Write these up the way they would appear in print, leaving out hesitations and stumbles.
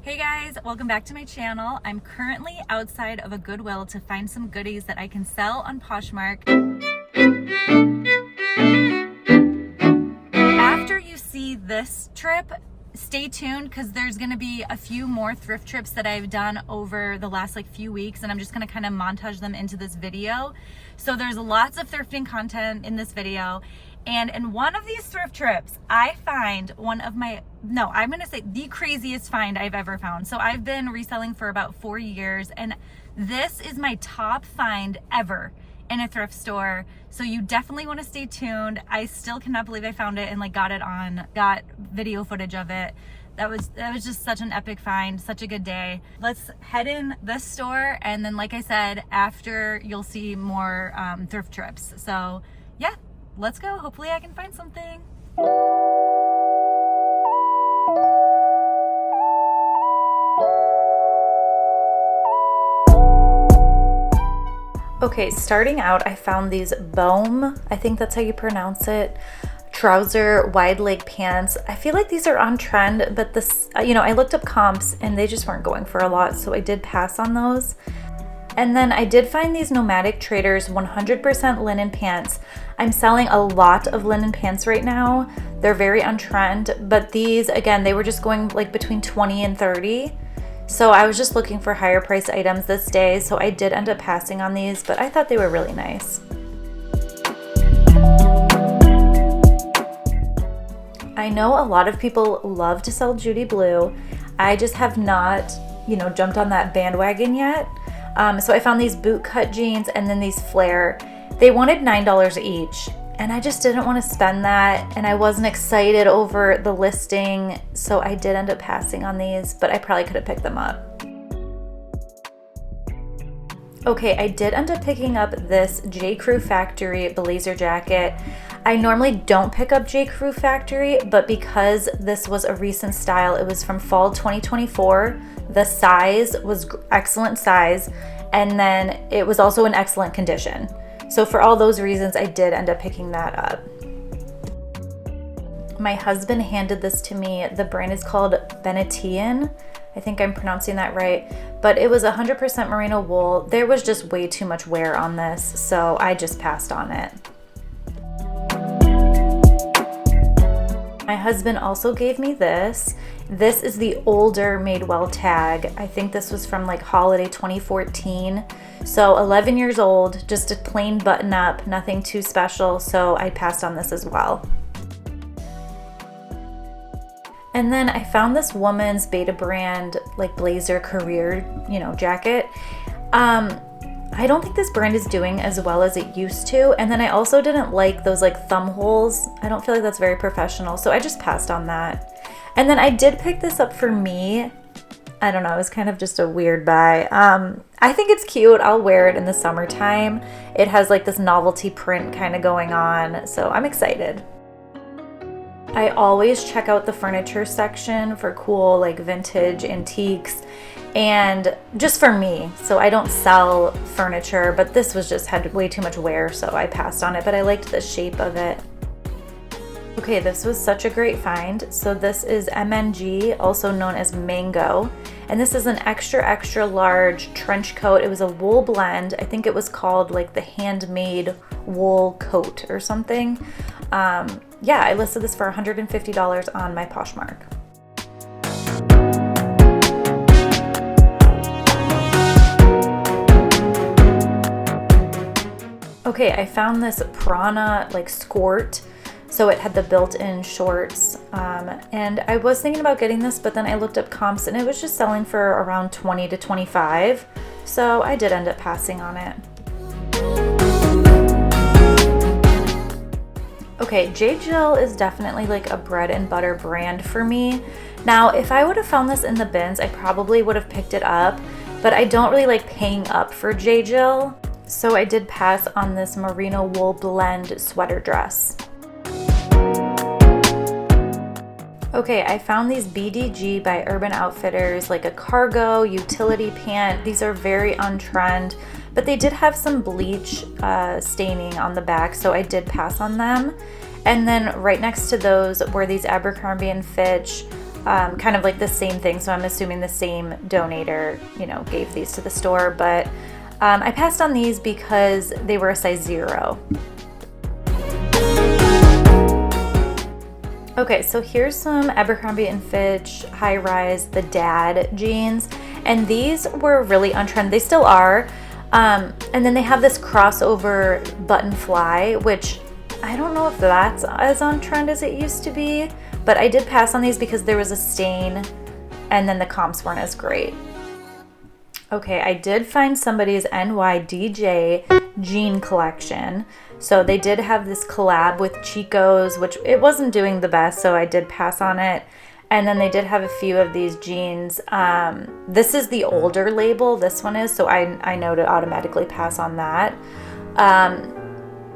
Hey guys, welcome back to my channel. I'm currently outside of a Goodwill to find some goodies that I can sell on Poshmark. After you see this trip, stay tuned because there's going to be a few more thrift trips that I've done over the last few weeks, and I'm just going to kind of montage them into this video. So there's lots of thrifting content in this video. And in one of these thrift trips, I find I'm going to say the craziest find I've ever found. So I've been reselling for about 4 years, and this is my top find ever in a thrift store. So you definitely want to stay tuned. I still cannot believe I found it and got video footage of it. That was just such an epic find, such a good day. Let's head in this store, and then like I said, after you'll see more thrift trips. So yeah, let's go. Hopefully I can find something. Okay, starting out, I found these Bohm, I think that's how you pronounce it, trouser wide leg pants. I feel like these are on trend, but this, I looked up comps and they just weren't going for a lot, so I did pass on those. And then I did find these Nomadic Traders 100% linen pants. I'm selling a lot of linen pants right now. They're very on trend, but these, again, they were just going between 20 and 30. So I was just looking for higher price items this day, so I did end up passing on these, but I thought they were really nice. I know a lot of people love to sell Judy Blue. I just have not, jumped on that bandwagon yet. So I found these boot cut jeans and then these flare. They wanted $9 each, and I just didn't want to spend that, and I wasn't excited over the listing, so I did end up passing on these, but I probably could have picked them up. Okay, I did end up picking up this J. Crew Factory blazer jacket. I normally don't pick up J. Crew Factory, but because this was a recent style, it was from fall 2024, the size was excellent size, and then it was also in excellent condition. So for all those reasons, I did end up picking that up. My husband handed this to me. The brand is called Venetian. I think I'm pronouncing that right, but it was 100% merino wool. There was just way too much wear on this, so I just passed on it. My husband also gave me this. This is the older Madewell tag. I think this was from holiday 2014. So 11 years old, just a plain button up, nothing too special. So I passed on this as well. And then I found this woman's Beta brand blazer career, jacket. I don't think this brand is doing as well as it used to. And then I also didn't like those thumb holes. I don't feel like that's very professional, so I just passed on that. And then I did pick this up for me. I don't know, it was kind of just a weird buy. I think it's cute. I'll wear it in the summertime. It has this novelty print kind of going on, so I'm excited. I always check out the furniture section for cool vintage antiques, and just for me, so I don't sell furniture, but this had way too much wear, so I passed on it, but I liked the shape of it. Okay, this was such a great find. So this is MNG, also known as Mango, and this is an extra large trench coat. It was a wool blend. I think it was called the handmade wool coat or something. Yeah, I listed this for $150 on my Poshmark. Okay, I found this Prana skirt. So it had the built-in shorts, and I was thinking about getting this, but then I looked up comps and it was just selling for around 20 to 25. So I did end up passing on it. Okay, J. Jill is definitely a bread and butter brand for me. Now, if I would have found this in the bins, I probably would have picked it up, but I don't really like paying up for J. Jill. So I did pass on this merino wool blend sweater dress. Okay, I found these BDG by Urban Outfitters, a cargo utility pant. These are very on trend, but they did have some bleach staining on the back, so I did pass on them. And then right next to those were these Abercrombie & Fitch kind of like the same thing. So I'm assuming the same donator, you know, gave these to the store, but I passed on these because they were a size 0. Okay, so here's some Abercrombie & Fitch high-rise, the dad jeans. And these were really on trend. They still are. And then they have this crossover button fly, which I don't know if that's as on trend as it used to be. But I did pass on these because there was a stain and then the comps weren't as great. Okay, I did find somebody's NYDJ jean collection. So they did have this collab with Chico's, which it wasn't doing the best, so I did pass on it. And then they did have a few of these jeans. This is the older label, this one is, so I know to automatically pass on that.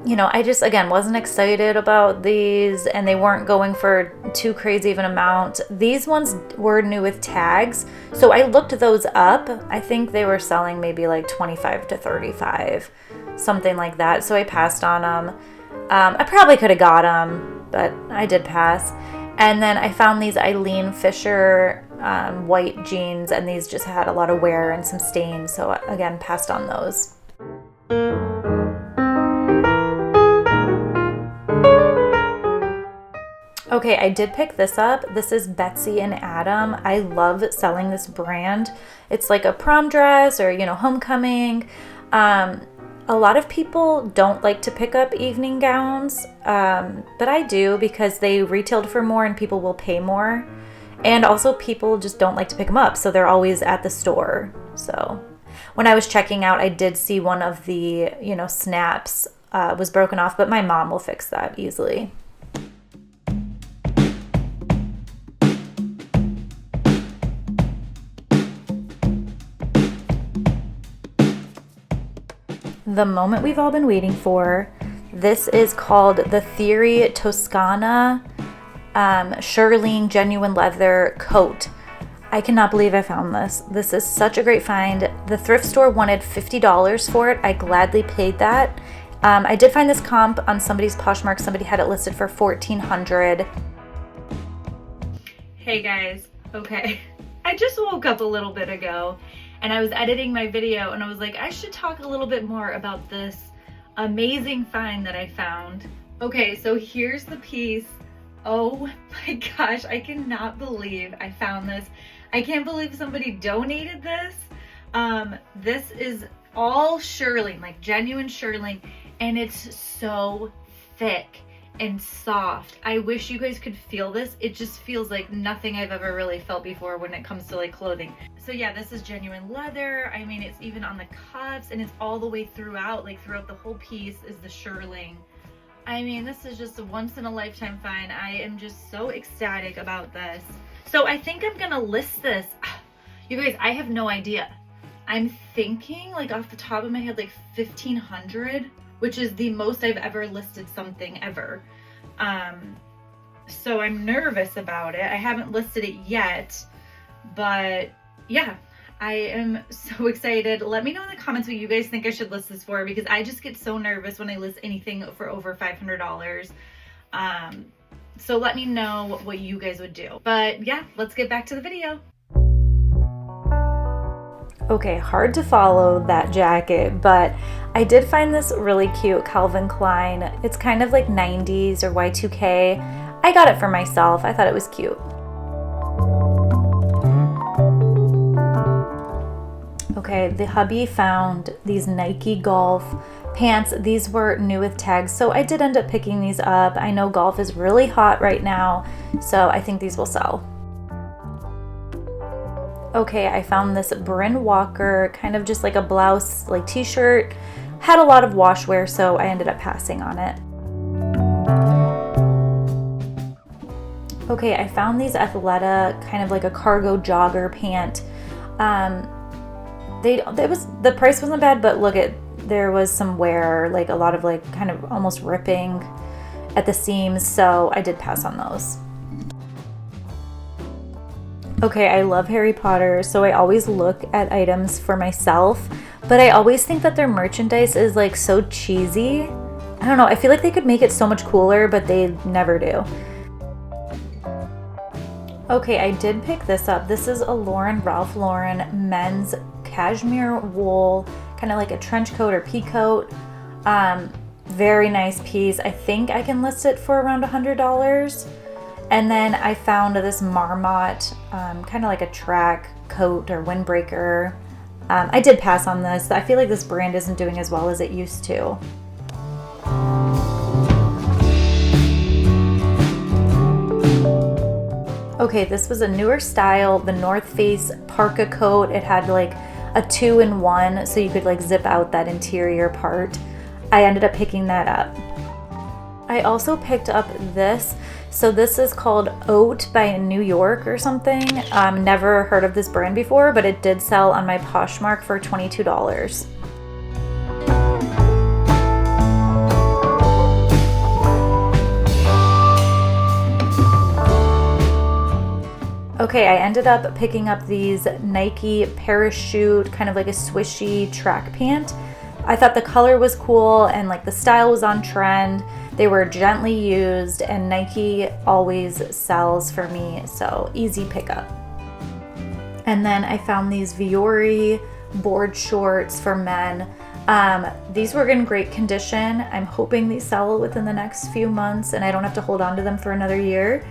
You know, I just, again, wasn't excited about these, and they weren't going for too crazy of an amount. These ones were new with tags, so I looked those up. I think they were selling maybe like 25 to 35, something like that, so I passed on them. I probably could have got them, but I did pass. And then I found these Eileen Fisher white jeans, and these just had a lot of wear and some stains, so again, passed on those. Okay, I did pick this up. This is Betsy and Adam. I love selling this brand. It's like a prom dress or, you know, homecoming. A lot of people don't like to pick up evening gowns, but I do because they retailed for more and people will pay more. And also people just don't like to pick them up, so they're always at the store. So when I was checking out, I did see one of the, you know, snaps was broken off, but my mom will fix that easily. The moment we've all been waiting for. This is called the Theory Toscana Shearling Genuine Leather Coat. I cannot believe I found this. This is such a great find. The thrift store wanted $50 for it. I gladly paid that. I did find this comp on somebody's Poshmark. Somebody had it listed for $1,400. Hey guys, okay. I just woke up a little bit ago and I was editing my video and I was like, I should talk a little bit more about this amazing find that I found. Okay, so here's the piece. Oh my gosh, I cannot believe I found this. I can't believe somebody donated this. This is all shearling, like genuine shearling, and it's so thick and soft. I wish you guys could feel this. It just feels like nothing I've ever really felt before when it comes to like clothing. So yeah, this is genuine leather. I mean, it's even on the cuffs and it's all the way throughout, like throughout the whole piece is the shearling. I mean, this is just a once in a lifetime find. I am just so ecstatic about this. So I think I'm gonna list this. You guys, I have no idea. I'm thinking like off the top of my head, like 1,500, which is the most I've ever listed something ever. So I'm nervous about it. I haven't listed it yet, but yeah, I am so excited. Let me know in the comments what you guys think I should list this for, because I just get so nervous when I list anything for over $500. So let me know what you guys would do. But yeah, let's get back to the video. Okay, hard to follow that jacket, but I did find this really cute Calvin Klein. It's kind of like 90s or Y2K. I got it for myself. I thought it was cute. Okay, the hubby found these Nike golf pants. These were new with tags, so I did end up picking these up. I know golf is really hot right now, so I think these will sell. Okay, I found this Bryn Walker, kind of just like a blouse, like t-shirt. Had a lot of wash wear, so I ended up passing on it. Okay, I found these Athleta, kind of like a cargo jogger pant. The price wasn't bad, but look there was some wear, like a lot of like kind of almost ripping at the seams, so I did pass on those. Okay, I love Harry Potter, so I always look at items for myself, but I always think that their merchandise is like so cheesy. I don't know, I feel like they could make it so much cooler, but they never do. Okay, I did pick this up. This is a Ralph Lauren men's cashmere wool, kind of like a trench coat or pea coat. Very nice piece. I think I can list it for around $100. And then I found this Marmot, kind of like a track coat or windbreaker. I did pass on this. I feel like this brand isn't doing as well as it used to. Okay, this was a newer style, the North Face parka coat. It had like a 2-in-1, so you could like zip out that interior part. I ended up picking that up. I also picked up this. So this is called Oat by New York or something. Never heard of this brand before, but it did sell on my Poshmark for $22. Okay, I ended up picking up these Nike parachute, kind of like a swishy track pant. I thought the color was cool and like the style was on trend. They were gently used and Nike always sells for me, so easy pickup. And then I found these Viore board shorts for men. These were in great condition. I'm hoping these sell within the next few months and I don't have to hold on to them for another year.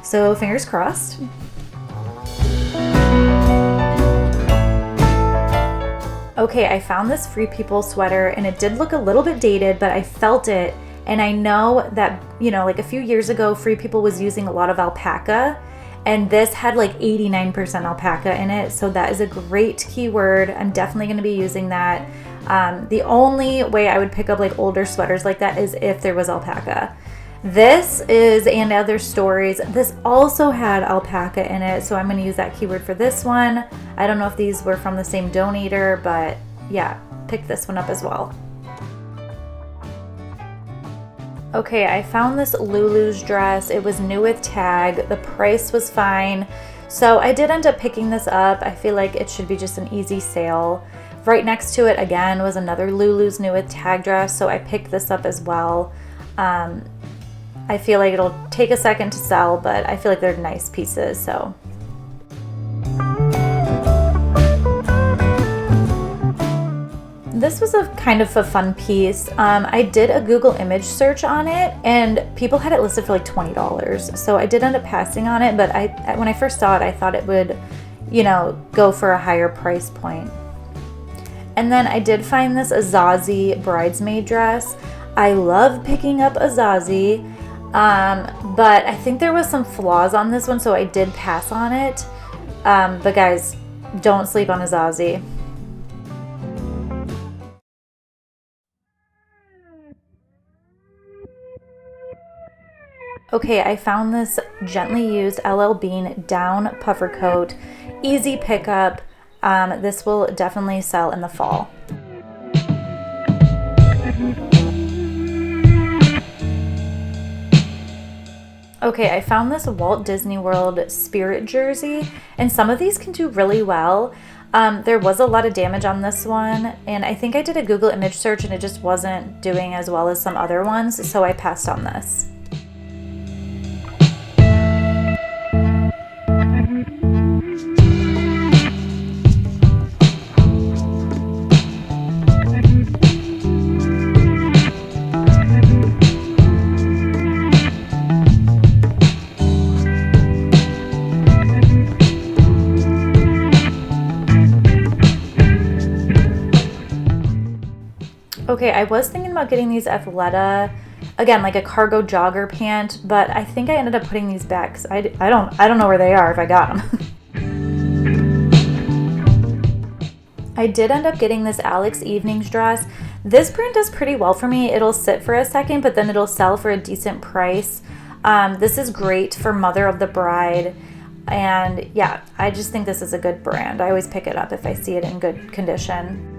So fingers crossed. Okay, I found this Free People sweater and it did look a little bit dated, but I felt it. And I know that, you know, like a few years ago, Free People was using a lot of alpaca and this had like 89% alpaca in it. So that is a great keyword. I'm definitely going to be using that. The only way I would pick up like older sweaters like that is if there was alpaca. This is And Other Stories. This also had alpaca in it, so I'm going to use that keyword for this one. I don't know if these were from the same donator, but yeah, pick this one up as well. Okay, I found this Lulu's dress. It was new with tag. The price was fine. So I did end up picking this up. I feel like it should be just an easy sale. Right next to it again was another Lulu's new with tag dress, so I picked this up as well. I feel like it'll take a second to sell, but I feel like they're nice pieces, so. This was a kind of a fun piece. I did a Google image search on it and people had it listed for like $20. So I did end up passing on it, but when I first saw it, I thought it would, you know, go for a higher price point. And then I did find this Azazi bridesmaid dress. I love picking up Azazi. But I think there was some flaws on this one, so I did pass on it. But guys, don't sleep on Azazi. Okay, I found this gently used LL Bean down puffer coat. Easy pickup. This will definitely sell in the fall. Okay, I found this Walt Disney World Spirit jersey, and some of these can do really well. There was a lot of damage on this one, and I think I did a Google image search and it just wasn't doing as well as some other ones, so I passed on this. Okay, I was thinking about getting these Athleta, again, like a cargo jogger pant, but I think I ended up putting these back because I don't know where they are if I got them. I did end up getting this Alex Evenings dress. This brand does pretty well for me. It'll sit for a second, but then it'll sell for a decent price. This is great for mother of the bride. And yeah, I just think this is a good brand. I always pick it up if I see it in good condition.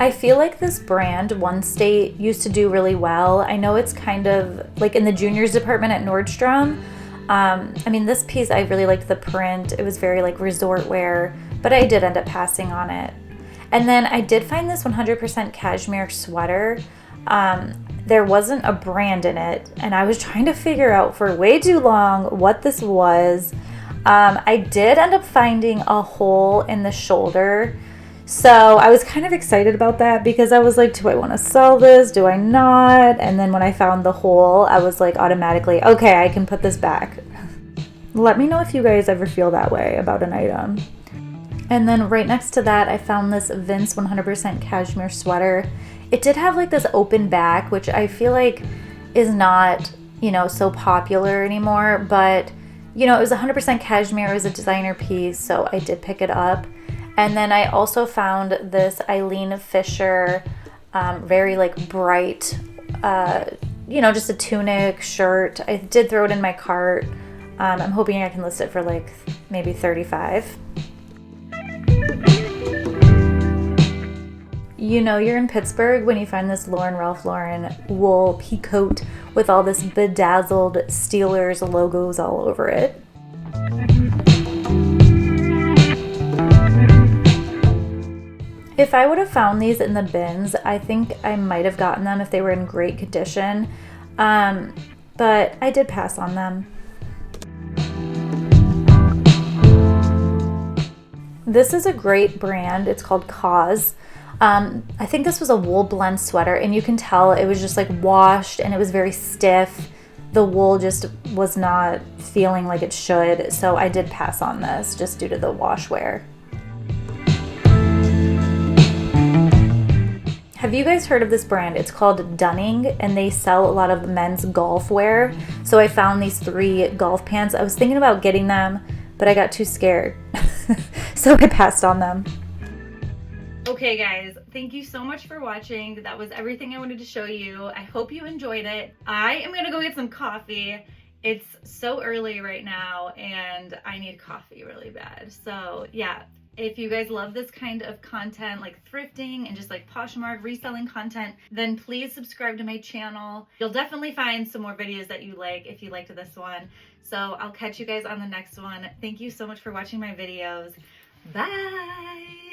I feel like this brand, One State, used to do really well. I know it's kind of like in the juniors department at Nordstrom. I mean, this piece, I really liked the print. It was very like resort wear, but I did end up passing on it. And then I did find this 100% cashmere sweater. there wasn't a brand in it, and I was trying to figure out for way too long what this was. I did end up finding a hole in the shoulder, so I was kind of excited about that because I was like, do I want to sell this? Do I not? And then when I found the hole, I was like automatically, okay, I can put this back. Let me know if you guys ever feel that way about an item. And then right next to that, I found this Vince 100% cashmere sweater. It did have like this open back, which I feel like is not, you know, so popular anymore, but you know, it was 100% cashmere. It was a designer piece, so I did pick it up. And then I also found this Eileen Fisher, very like bright, you know, just a tunic shirt. I did throw it in my cart. I'm hoping I can list it for like maybe $35. You know you're in Pittsburgh when you find this Ralph Lauren wool peacoat with all this bedazzled Steelers logos all over it. If I would have found these in the bins, I think I might have gotten them if they were in great condition, but I did pass on them. This is a great brand. It's called Cause. I think this was a wool blend sweater, and you can tell it was just like washed and it was very stiff. The wool just was not feeling like it should, so I did pass on this just due to the wash wear. Have you guys heard of this brand? It's called Dunning, and they sell a lot of men's golf wear. So I found these 3 golf pants. I was thinking about getting them, but I got too scared. So I passed on them. Okay guys, thank you so much for watching. That was everything I wanted to show you. I hope you enjoyed it. I am gonna go get some coffee. It's so early right now and I need coffee really bad. So yeah, if you guys love this kind of content, like thrifting and just like Poshmark reselling content, then please subscribe to my channel. You'll definitely find some more videos that you like if you liked this one. So I'll catch you guys on the next one. Thank you so much for watching my videos. Bye.